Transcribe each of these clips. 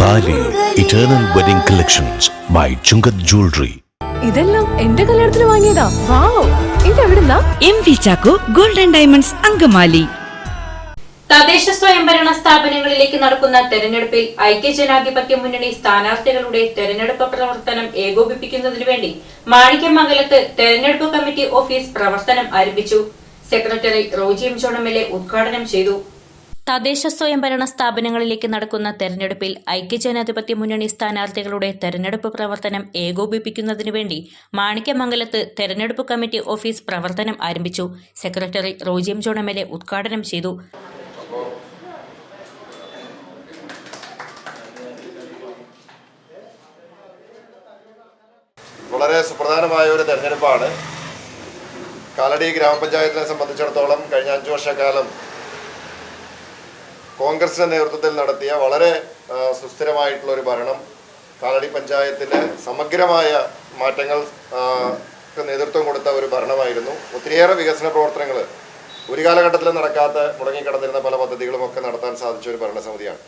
താലി eternal wedding collections by Chungath jewellery. ഇതെല്ലാം എന്റെ കല്യാണത്തിന് വാങ്ങിയതാ. വാവ്, ഇതെവിടുന്നാ? MV Chacko golden diamonds Angamaly. തദ്ദേശ സ്വയംഭരണ സ്ഥാപനങ്ങളിലേക്ക് നടക്കുന്ന തെരഞ്ഞെടുപ്പിൽ ഐക്യജനാധിപത്യ മുന്നണി സ്ഥാനാർത്ഥികളുടെ തെരഞ്ഞെടുപ്പ് പ്രവർത്തനം ഏകോപിപ്പിക്കുന്നതിനു വേണ്ടി മാണിക്യമംഗലത്ത് തെരഞ്ഞെടുപ്പ് കമ്മിറ്റി ഓഫീസ് പ്രവർത്തനം ആരംഭിച്ചു. Secretary Roji M John MLA ഉദ്ഘാടനം ചെയ്തു. തദ്ദേശ സ്വയംഭരണ സ്ഥാപനങ്ങളിലേക്ക് നടക്കുന്ന തെരഞ്ഞെടുപ്പിൽ ഐക്യജനാധിപത്യ മുന്നണി സ്ഥാനാർത്ഥികളുടെ തെരഞ്ഞെടുപ്പ് പ്രവർത്തനം ഏകോപിപ്പിക്കുന്നതിനു വേണ്ടി മാണിക്യമംഗലത്ത് തെരഞ്ഞെടുപ്പ് കമ്മിറ്റി ഓഫീസ് പ്രവർത്തനം ആരംഭിച്ചു. Secretary Roji M John MLA ഉദ്ഘാടനം ചെയ്തു. വളരെ സുപ്രധാനമായ ഒരു തെരഞ്ഞെടുപ്പാണ്. കാലടി ഗ്രാമപഞ്ചായത്തിനെ സംബന്ധിച്ചിടത്തോളം കഴിഞ്ഞ 5 വർഷക്കാലം കോൺഗ്രസിന്റെ നേതൃത്വത്തിൽ നടത്തിയ വളരെ സുസ്ഥിരമായിട്ടുള്ള ഒരു ഭരണം കാലടി പഞ്ചായത്തിന് സമഗ്രമായ മാറ്റങ്ങൾ നേതൃത്വം കൊടുത്ത ഒരു ഭരണമായിരുന്നു. ഒത്തിരിയേറെ വികസന പ്രവർത്തനങ്ങൾ ഒരു കാലഘട്ടത്തിൽ നടക്കാത്ത മുടങ്ങിക്കിടന്നിരുന്ന പല പദ്ധതികളും ഒക്കെ നടത്താൻ സാധിച്ച ഒരു ഭരണസമിതിയാണ്.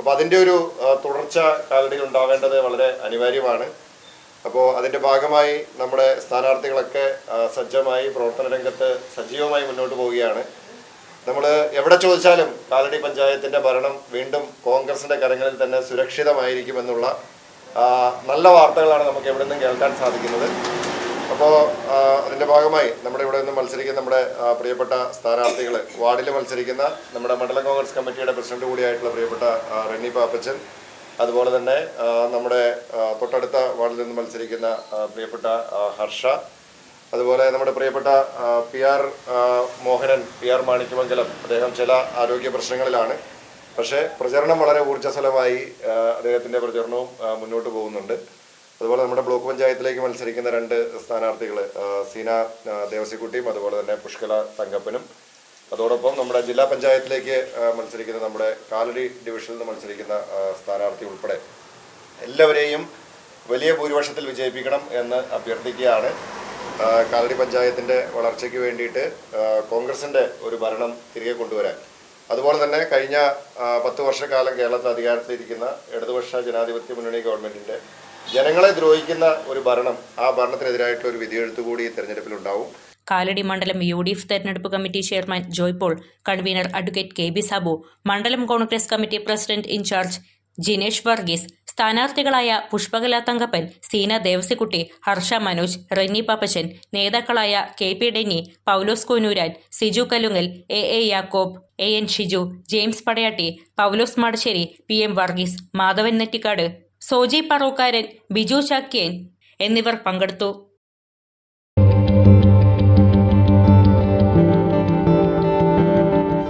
അപ്പോൾ അതിൻ്റെ ഒരു തുടർച്ച കാലടിയിൽ ഉണ്ടാവേണ്ടത് വളരെ അനിവാര്യമാണ്. അപ്പോൾ അതിൻ്റെ ഭാഗമായി നമ്മുടെ സ്ഥാനാർത്ഥികളൊക്കെ സജ്ജമായി പ്രവർത്തന രംഗത്ത് സജീവമായി മുന്നോട്ട് പോവുകയാണ്. നമ്മൾ എവിടെ ചോദിച്ചാലും കാലടി പഞ്ചായത്തിൻ്റെ ഭരണം വീണ്ടും കോൺഗ്രസിൻ്റെ കരങ്ങളിൽ തന്നെ സുരക്ഷിതമായിരിക്കുമെന്നുള്ള നല്ല വാർത്തകളാണ് നമുക്ക് എവിടെ നിന്നും കേൾക്കാൻ സാധിക്കുന്നത്. അപ്പോൾ അതിൻ്റെ ഭാഗമായി നമ്മുടെ ഇവിടെ നിന്ന് മത്സരിക്കുന്ന നമ്മുടെ പ്രിയപ്പെട്ട സ്ഥാനാർത്ഥികൾ, വാർഡിൽ മത്സരിക്കുന്ന നമ്മുടെ മണ്ഡലം കോൺഗ്രസ് കമ്മിറ്റിയുടെ പ്രസിഡന്റ് കൂടിയായിട്ടുള്ള പ്രിയപ്പെട്ട റെന്നി പാപ്പച്ചൻ, അതുപോലെ തന്നെ നമ്മുടെ തൊട്ടടുത്ത വാർഡിൽ നിന്ന് മത്സരിക്കുന്ന പ്രിയപ്പെട്ട ഹർഷ, അതുപോലെ നമ്മുടെ പ്രിയപ്പെട്ട PR മോഹനൻ, PR മാണിക്യമംഗലം. അദ്ദേഹം ചില ആരോഗ്യ പ്രശ്നങ്ങളിലാണ്, പക്ഷേ പ്രചരണം വളരെ ഊർജ്ജസ്വലമായി അദ്ദേഹത്തിൻ്റെ പ്രചരണവും മുന്നോട്ട് പോകുന്നുണ്ട്. അതുപോലെ നമ്മുടെ ബ്ലോക്ക് പഞ്ചായത്തിലേക്ക് മത്സരിക്കുന്ന 2 സ്ഥാനാർത്ഥികൾ, സീന ദേവസിക്കുട്ടിയും അതുപോലെ തന്നെ പുഷ്കല തങ്കപ്പനും, അതോടൊപ്പം നമ്മുടെ ജില്ലാ പഞ്ചായത്തിലേക്ക് മത്സരിക്കുന്ന നമ്മുടെ കാലടി ഡിവിഷനിൽ നിന്ന് മത്സരിക്കുന്ന സ്ഥാനാർത്ഥി ഉൾപ്പെടെ എല്ലാവരെയും വലിയ ഭൂരിപക്ഷത്തിൽ വിജയിപ്പിക്കണം എന്ന് അഭ്യർത്ഥിക്കുകയാണ്. കാലടി പഞ്ചായത്തിൻ്റെ വളർച്ചയ്ക്ക് വേണ്ടിയിട്ട് കോൺഗ്രസിൻ്റെ ഒരു ഭരണം തിരികെ കൊണ്ടുവരാൻ, അതുപോലെ തന്നെ കഴിഞ്ഞ 10 വർഷക്കാലം കേരളത്തിൽ അധികാരത്തിലിരിക്കുന്ന ഇടതുപക്ഷ ജനാധിപത്യ മുന്നണി ഗവൺമെൻറ്റിൻ്റെ ജനങ്ങളെ ദ്രോഹിക്കുന്ന ഒരു ഭരണം, ആ ഭരണത്തിനെതിരായിട്ടുള്ള ഒരു വിധിയെഴുത്ത് കൂടി ഈ തെരഞ്ഞെടുപ്പിലുണ്ടാവും. കാലടി മണ്ഡലം UDF തെരഞ്ഞെടുപ്പ് committee chairman Joy Paul, convener advocate KB Sabu, മണ്ഡലം Congress committee president incharge Jinesh Varghese, സ്ഥാനാർത്ഥികളായ പുഷ്പകല തങ്കപ്പൻ, സീന ദേവസിക്കുട്ടി, ഹർഷ മനോജ്, റെന്നി പാപ്പച്ചൻ, നേതാക്കളായ KP Denny, Paulose Koonooran, Siju Kalungal, AA Yakob, AN Shiju, James Padayatty, Paulose Madassery, PM Varghese, Madhavan Nettikkad, Soji Parokkaran, Biju Chakyan എന്നിവർ പങ്കെടുത്തു.